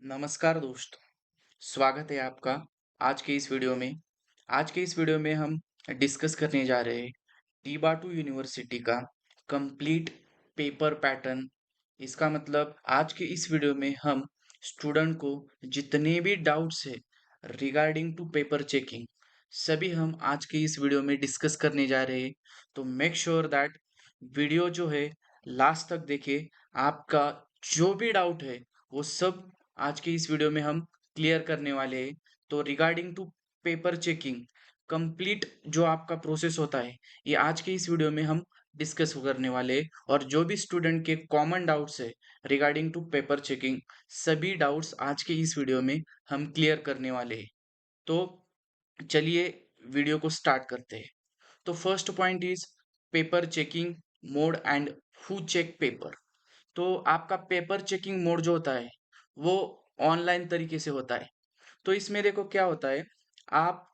नमस्कार दोस्तों, स्वागत है आपका आज के इस वीडियो में। आज के इस वीडियो में हम डिस्कस करने जा रहे हैं टीबाटू यूनिवर्सिटी का कंप्लीट पेपर पैटर्न। इसका मतलब आज के इस वीडियो में हम स्टूडेंट को जितने भी डाउट्स है रिगार्डिंग टू पेपर चेकिंग सभी हम आज के इस वीडियो में डिस्कस करने जा रहे हैं। तो मेक श्योर दैट वीडियो जो है लास्ट तक देखे। आपका जो भी डाउट है वो सब आज के इस वीडियो में हम क्लियर करने वाले हैं। तो regarding to paper checking complete जो आपका प्रोसेस होता है ये आज के इस वीडियो में हम डिस्कस करने वाले हैं। और जो भी स्टूडेंट के कॉमन डाउट्स है रिगार्डिंग टू पेपर चेकिंग सभी डाउट्स आज के इस वीडियो में हम क्लियर करने वाले हैं। तो चलिए वीडियो को स्टार्ट करते हैं। तो first point is paper checking mode and who check paper. तो आपका पेपर चेकिंग मोड जो होता है वो ऑनलाइन तरीके से होता है। तो इसमें देखो क्या होता है, आप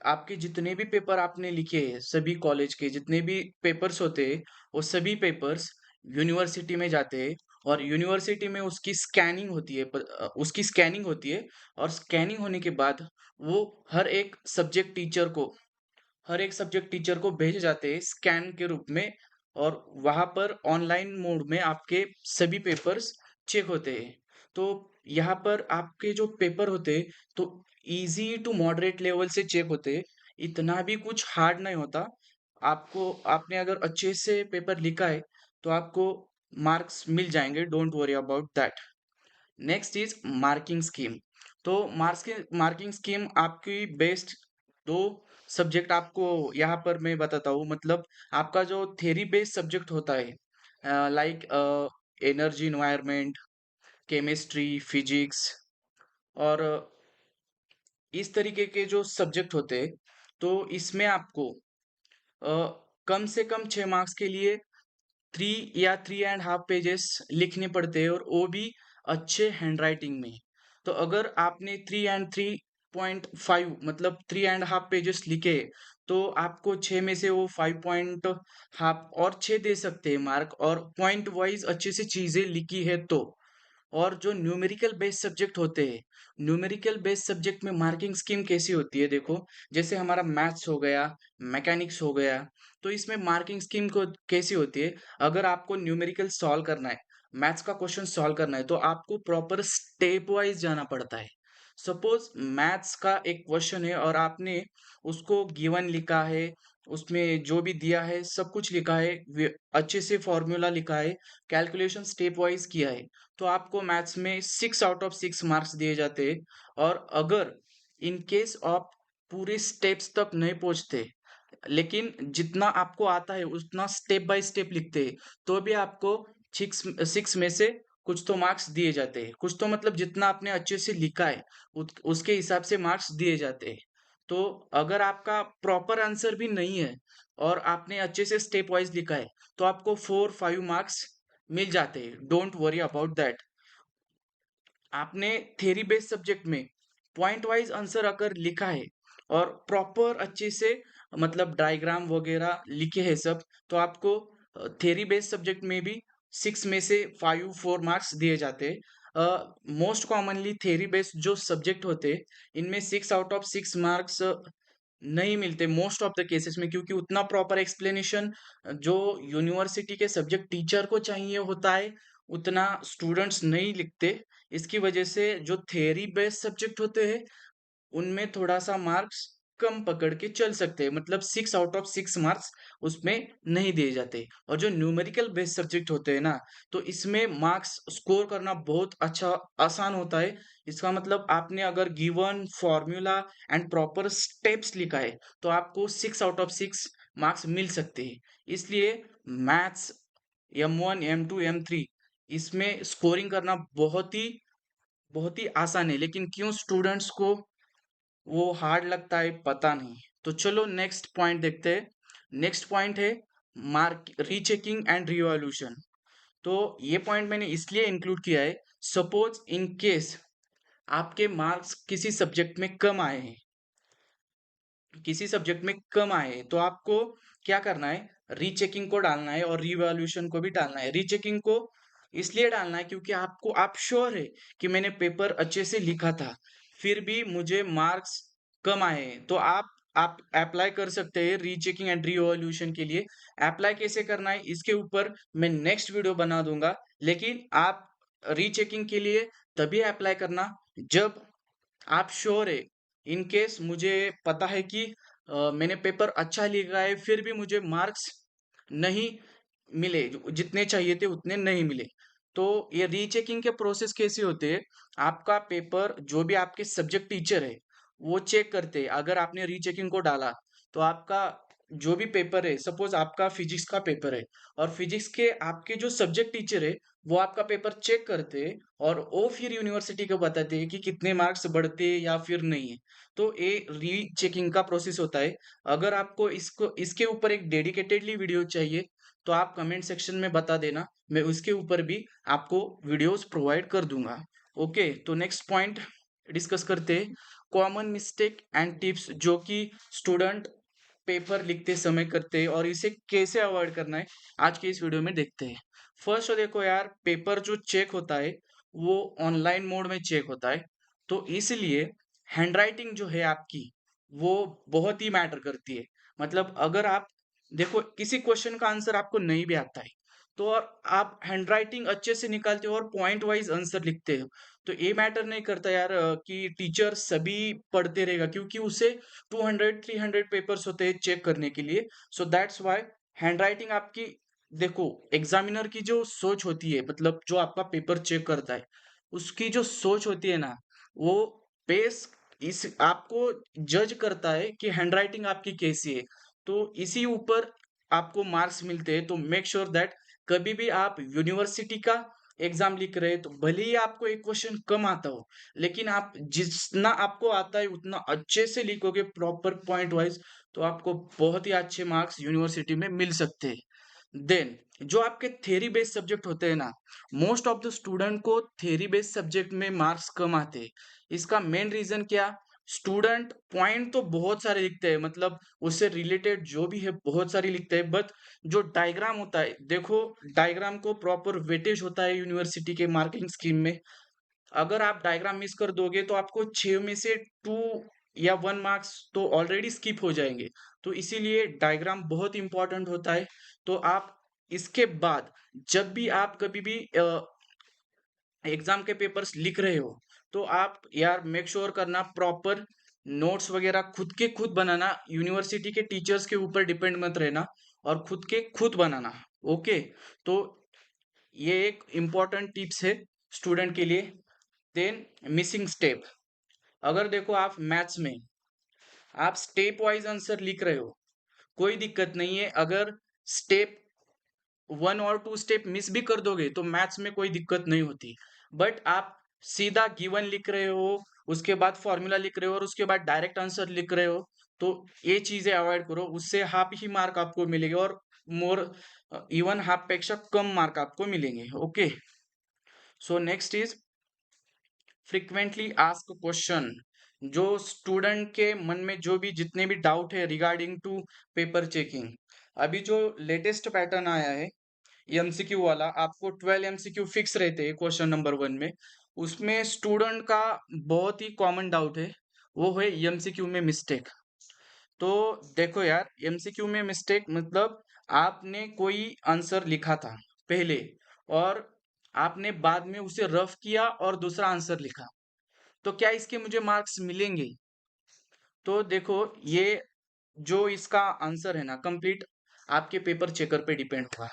आपके जितने भी पेपर आपने लिखे हैं सभी कॉलेज के जितने भी पेपर्स होते हैं वो सभी पेपर्स यूनिवर्सिटी में जाते हैं। और यूनिवर्सिटी में उसकी स्कैनिंग होती है, उसकी स्कैनिंग होती है। और स्कैनिंग होने के बाद वो हर एक सब्जेक्ट टीचर को भेजे जाते हैं स्कैन के रूप में। और वहां पर ऑनलाइन मोड में आपके सभी पेपर्स चेक होते हैं। तो यहाँ पर आपके जो पेपर होते हैं तो इजी टू मॉडरेट लेवल से चेक होते हैं। इतना भी कुछ हार्ड नहीं होता। आपको आपने अगर अच्छे से पेपर लिखा है तो आपको मार्क्स मिल जाएंगे, don't worry about that. Next is marking scheme. तो मार्किंग स्कीम आपकी बेस्ट दो सब्जेक्ट आपको यहाँ पर मैं बताता हूँ। मतलब आपका जो थ्योरी बेस्ड सब्जेक्ट होता है like energy environment, chemistry, physics और इस तरीके के जो सब्जेक्ट होते हैं तो इसमें आपको कम से कम 6 मार्क्स के लिए 3 या 3.5 पेजेस लिखने पड़ते हैं, और वो भी अच्छे हैंडराइटिंग में। तो अगर आपने 3 and 3.5 मतलब 3.5 पेजेस लिखे तो आपको 6 में से वो 5.5 और 6 दे सकते हैं मार्क, और पॉइंट वाइज अच्छे से चीजें लिखी है तो। और जो न्यूमेरिकल बेस्ड सब्जेक्ट होते हैं, न्यूमेरिकल बेस्ड सब्जेक्ट में मार्किंग स्कीम कैसी होती है देखो। जैसे हमारा मैथ्स हो गया, मैकेनिक्स हो गया, तो इसमें मार्किंग स्कीम को कैसी होती है। अगर आपको न्यूमेरिकल सॉल्व करना है, मैथ्स का क्वेश्चन सॉल्व करना है तो आपको प्रॉपर स्टेप वाइज जाना पड़ता है। सपोज मैथ्स का एक क्वेश्चन है और आपने उसको गिवन लिखा है, उसमें जो भी दिया है सब कुछ लिखा है, अच्छे से फॉर्मूला लिखा है, कैलकुलेशन स्टेप वाइज किया है, तो आपको मैथ्स में 6 आउट ऑफ 6 मार्क्स दिए जाते हैं। और अगर इन केस आप पूरे स्टेप्स तक नहीं पहुंचते लेकिन जितना आपको आता है उतना स्टेप बाय स्टेप लिखते हैं तो भी आपको 6 में से कुछ तो मार्क्स दिए जाते हैं। कुछ तो मतलब जितना आपने अच्छे से लिखा है उसके हिसाब से मार्क्स दिए जाते हैं। तो अगर आपका प्रॉपर आंसर भी नहीं है और आपने अच्छे से स्टेप वाइज लिखा है तो आपको 4-5 मार्क्स मिल जाते हैं, डोंट वरी अबाउट दैट। आपने थ्योरी बेस्ड सब्जेक्ट में पॉइंट वाइज आंसर अगर लिखा है और प्रॉपर अच्छे से मतलब डायग्राम वगैरह लिखे हैं सब, तो आपको थ्योरी बेस्ड सब्जेक्ट में भी 6 में से 5-4 मार्क्स दिए जाते हैं। मोस्ट कॉमनली थ्योरी बेस्ड जो सब्जेक्ट होते हैं इनमें 6 आउट ऑफ 6 मार्क्स नहीं मिलते मोस्ट ऑफ द केसेस में, क्योंकि उतना प्रॉपर एक्सप्लेनेशन जो यूनिवर्सिटी के सब्जेक्ट टीचर को चाहिए होता है उतना स्टूडेंट्स नहीं लिखते। इसकी वजह से जो थ्योरी बेस्ड सब्जेक्ट होते हैं उनमें थोड़ा-सा मार्क्स कम पकड़ के चल सकते हैं, मतलब 6 आउट ऑफ 6 मार्क्स उसमें नहीं दिए जाते। और जो न्यूमेरिकल बेस्ड सब्जेक्ट होते हैं ना, तो इसमें मार्क्स स्कोर करना बहुत अच्छा आसान होता है। इसका मतलब आपने अगर given formula and proper steps लिखा है, तो आपको 6 आउट ऑफ 6 मार्क्स मिल सकते हैं। इसलिए मैथ्स M1, M2, M3 इसमें स्कोरिंग करना बहुत ही आसान है, लेकिन क्यों स्टूडेंट्स को वो हार्ड लगता है पता नहीं। तो चलो नेक्स्ट पॉइंट देखते हैं। नेक्स्ट पॉइंट है मार्क रीचेकिंग एंड रिवॉल्यूशन। तो ये पॉइंट मैंने इसलिए इंक्लूड किया है, सपोज इन केस आपके मार्क्स किसी सब्जेक्ट में कम आए हैं, तो आपको क्या करना है, रीचेकिंग को डालना है और रिवॉल्यूशन को भी डालना है। रीचेकिंग को इसलिए डालना है क्योंकि आपको आप श्योर है कि मैंने पेपर अच्छे से लिखा था, फिर भी मुझे मार्क्स कम आए हैं। तो आप अप्लाई कर सकते हैं रीचेकिंग एंड रीवैल्यूएशन के लिए। अप्लाई कैसे करना है इसके ऊपर मैं नेक्स्ट वीडियो बना दूँगा, लेकिन आप रीचेकिंग के लिए तभी अप्लाई करना जब आप श्योर है। इन केस मुझे पता है कि मैंने पेपर अच्छा लिखा है, फिर भी मुझे मार्क्स नहीं मिले, जो जितने चाहिए थे उतने नहीं मिले। तो ये रीचेकिंग के प्रोसेस कैसे होते हैं, आपका पेपर जो भी आपके सब्जेक्ट टीचर है, वो चेक करते हैं। अगर आपने रीचेकिंग को डाला, तो आपका जो भी पेपर है, सपोज़ आपका फिजिक्स का पेपर है और फिजिक्स के आपके जो सब्जेक्ट टीचर है, वो आपका पेपर चेक करते हैं और वो फिर यूनिवर्सिटी को बताते हैं कि कितने मार्क्स बढ़ते हैं या फिर नहीं है। तो ये रीचेकिंग का प्रोसेस होता है। अगर आपको इसको इसके ऊपर एक डेडिकेटेडली वीडियो चाहिए, तो आप कमेंट सेक्शन में बता देना, मैं उसके ऊपर भी आपको वीडियोस प्रोवाइड कर दूंगा। ओके, तो नेक्स्ट पॉइंट डिस्कस करते हैं, कॉमन मिस्टेक एंड टिप्स जो कि स्टूडेंट पेपर लिखते समय करते हैं और इसे कैसे अवॉइड करना है, आज के इस वीडियो में देखते हैं। फर्स्ट तो देखो यार, पेपर जो चेक होता है वो ऑनलाइन मोड में चेक होता है, तो इसलिए हैंडराइटिंग जो है आपकी वो बहुत ही मैटर करती है। मतलब अगर आप देखो किसी क्वेश्चन का आंसर आपको नहीं भी आता है, तो और आप हैंडराइटिंग अच्छे से निकालते हो और पॉइंट वाइज आंसर लिखते हो, तो ये मैटर नहीं करता यार कि टीचर सभी पढ़ते रहेगा, क्योंकि उसे 200-300 पेपर्स होते हैं चेक करने के लिए। सो दैट्स व्हाई हैंडराइटिंग आपकी, देखो एग्जामिनर की जो सोच होती है, मतलब जो आपका पेपर चेक करता है, उसकी जो सोच होती है ना, वो बेस इस आपको जज करता है कि हैंडराइटिंग आपकी कैसी है। तो इसी ऊपर आपको मार्क्स मिलते हैं। तो मेक श्योर दैट कभी भी आप यूनिवर्सिटी का एग्जाम लिख रहे हैं, तो भले ही आपको एक क्वेश्चन कम आता हो, लेकिन आप जितना आपको आता है उतना अच्छे से लिखोगे प्रॉपर पॉइंट वाइज, तो आपको बहुत ही अच्छे मार्क्स यूनिवर्सिटी में मिल सकते हैं। देन जो आपके थ्योरी बेस्ड सब्जेक्ट होते हैं ना, मोस्ट ऑफ द स्टूडेंट को थ्योरी बेस्ड सब्जेक्ट में मार्क्स कम आते हैं। इसका मेन रीजन क्या, स्टूडेंट पॉइंट तो बहुत सारे लिखते हैं, मतलब उससे रिलेटेड जो भी है बहुत सारी लिखते हैं, बट जो डायग्राम होता है, देखो डायग्राम को प्रॉपर वेटेज होता है यूनिवर्सिटी के मार्किंग स्कीम में। अगर आप डायग्राम मिस कर दोगे तो आपको 6 में से 2 या 1 मार्क्स तो ऑलरेडी स्किप हो जाएँगे। तो इसीलिए डायग्राम बहुत इम्पोर्टेंट होता है। तो आप इसके बाद जब भी आप कभी भी एग्ज़ाम के पेपर्स लिख रहे हो, तो आप यार मेक श्योर करना प्रॉपर नोट्स वगैरह खुद के खुद बनाना, यूनिवर्सिटी के टीचर्स के ऊपर डिपेंड मत रहना और खुद के खुद बनाना। ओके? तो ये एक इम्पोर्टेंट टिप्स है स्टूडेंट के लिए। देन मिसिंग स्टेप, अगर देखो आप मैथ्स में आप स्टेप वाइज आंसर लिख रहे हो, कोई दिक्कत नहीं है। अगर स्टेप 1 और 2 स्टेप मिस भी कर दोगे तो मैथ्स में कोई दिक्कत नहीं होती। बट आप सीधा गिवन लिख रहे हो, उसके बाद फॉर्मूला लिख रहे हो और उसके बाद डायरेक्ट आंसर लिख रहे हो, तो ये चीजें अवॉइड करो। उससे हाफ ही मार्क आपको मिलेंगे और मोर इवन हाफ पेक्षा कम मार्क आपको मिलेंगे। Okay, so next is frequently ask question, जो स्टूडेंट के मन में जो भी जितने भी डाउट है रिगार्डिंग टू पेपर चेकिंग। अभी जो लेटेस्ट पैटर्न आया है एमसीक्यू वाला, आपको 12 एमसीक्यू फिक्स रहते हैं क्वेश्चन नंबर 1 में। उसमें स्टूडेंट का बहुत ही कॉमन डाउट है, वो है एमसीक्यू में मिस्टेक। तो देखो यार, एमसीक्यू में मिस्टेक मतलब आपने कोई आंसर लिखा था पहले और आपने बाद में उसे रफ किया और दूसरा आंसर लिखा, तो क्या इसके मुझे मार्क्स मिलेंगे? तो देखो, ये जो इसका आंसर है ना कंप्लीट आपके पेपर चेकर पे डिपेंड होगा।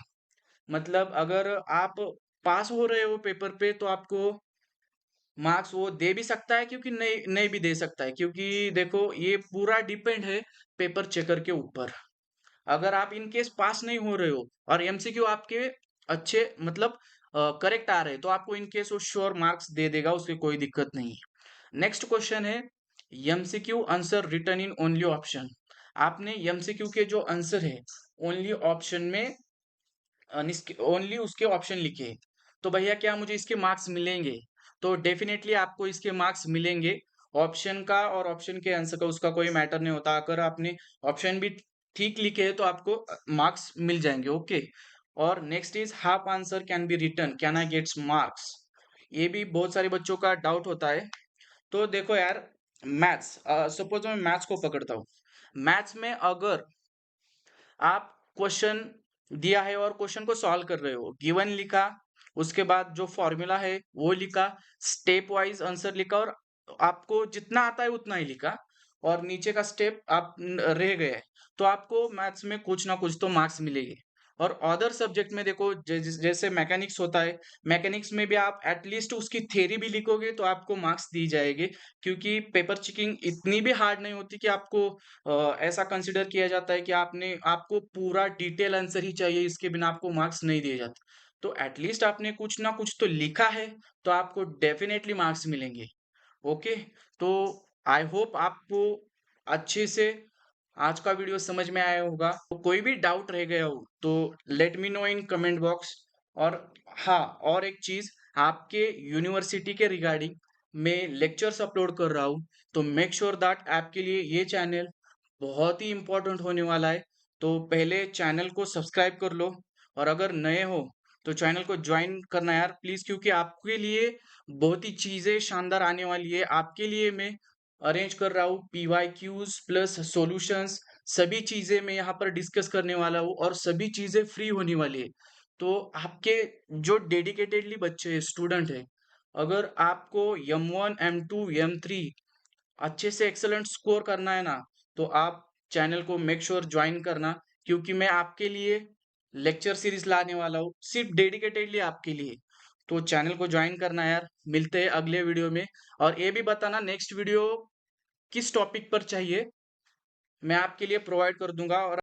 मतलब अगर आप पास हो रहे हो पेपर पे, तो आपको मार्क्स वो दे भी सकता है, क्योंकि नहीं नहीं भी दे सकता है, क्योंकि देखो ये पूरा डिपेंड है पेपर चेकर के ऊपर। अगर आप इन केस पास नहीं हो रहे हो और एमसीक्यू आपके अच्छे मतलब करेक्ट आ रहे हैं, तो आपको इन केस वो श्योर मार्क्स दे देगा, उसकी कोई दिक्कत नहीं है। नेक्स्ट क्वेश्चन है MCQ answer return in only option. आपने एमसीक्यू के जो आंसर है ओनली ऑप्शन में ओनली उसके ऑप्शन लिखे, तो भैया क्या मुझे इसके मार्क्स मिलेंगे? तो डेफिनेटली आपको इसके मार्क्स मिलेंगे। ऑप्शन का और ऑप्शन के आंसर का उसका कोई मैटर नहीं होता। अगर आपने ऑप्शन भी ठीक लिखे हैं तो आपको मार्क्स मिल जाएंगे। ओके, और next is half answer can be written, can I gets marks. ये भी बहुत सारे बच्चों का डाउट होता है। तो देखो यार, मैथ्स, सपोज मैं मैथ्स को पकड़ता हूँ। मैथ्स में अगर आप क्वेश्चन दिया है और क्वेश्चन को सॉल्व कर रहे हो, गिवन लिखा, उसके बाद जो फॉर्मूला है वो लिखा, स्टेप वाइज आंसर लिखा और आपको जितना आता है उतना ही लिखा, और नीचे का स्टेप आप रह गए, तो आपको मैथ्स में कुछ ना कुछ तो मार्क्स मिलेंगे। और अदर सब्जेक्ट में देखो, जैसे मैकेनिक्स होता है, मैकेनिक्स में भी आप एटलीस्ट उसकी थ्योरी भी लिखोगे तो आपको मार्क्स दी जाएगी, क्योंकि पेपर चेकिंग इतनी भी हार्ड नहीं होती कि आपको ऐसा कंसिडर किया जाता है कि आपको पूरा डिटेल आंसर ही चाहिए, इसके बिना आपको मार्क्स नहीं दिए जाते। तो एटलीस्ट आपने कुछ ना कुछ तो लिखा है, तो आपको डेफिनेटली मार्क्स मिलेंगे। ओके, तो आई होप आपको अच्छे से आज का वीडियो समझ में आया होगा। तो कोई भी डाउट रह गया हो तो let me know in comment box. और हाँ, और एक चीज, आपके यूनिवर्सिटी के रिगार्डिंग मैं लेक्चर्स अपलोड कर रहा हूँ, तो मेक श्योर दैट आपके लिए ये चैनल बहुत ही इंपॉर्टेंट होने वाला है। तो पहले चैनल को सब्सक्राइब कर लो, और अगर नए हो तो चैनल को ज्वाइन करना यार प्लीज, क्योंकि आपके लिए बहुत ही चीजें शानदार आने वाली है। आपके लिए मैं अरेंज कर रहा हूँ PYQs प्लस सॉल्यूशंस, सभी चीजें मैं यहाँ पर डिस्कस करने वाला हूँ, और सभी चीजें फ्री होने वाली है। तो आपके जो डेडिकेटेडली बच्चे स्टूडेंट है, अगर आपको M1 M2 M3 अच्छे से एक्सेलेंट स्कोर करना है ना, तो आप चैनल को मेक श्योर ज्वाइन करना, क्योंकि मैं आपके लिए लेक्चर सीरीज लाने वाला हूँ सिर्फ डेडिकेटेडली आपके लिए। तो चैनल को ज्वाइन करना यार। मिलते हैं अगले वीडियो में, और ये भी बताना नेक्स्ट वीडियो किस टॉपिक पर चाहिए, मैं आपके लिए प्रोवाइड कर दूंगा। और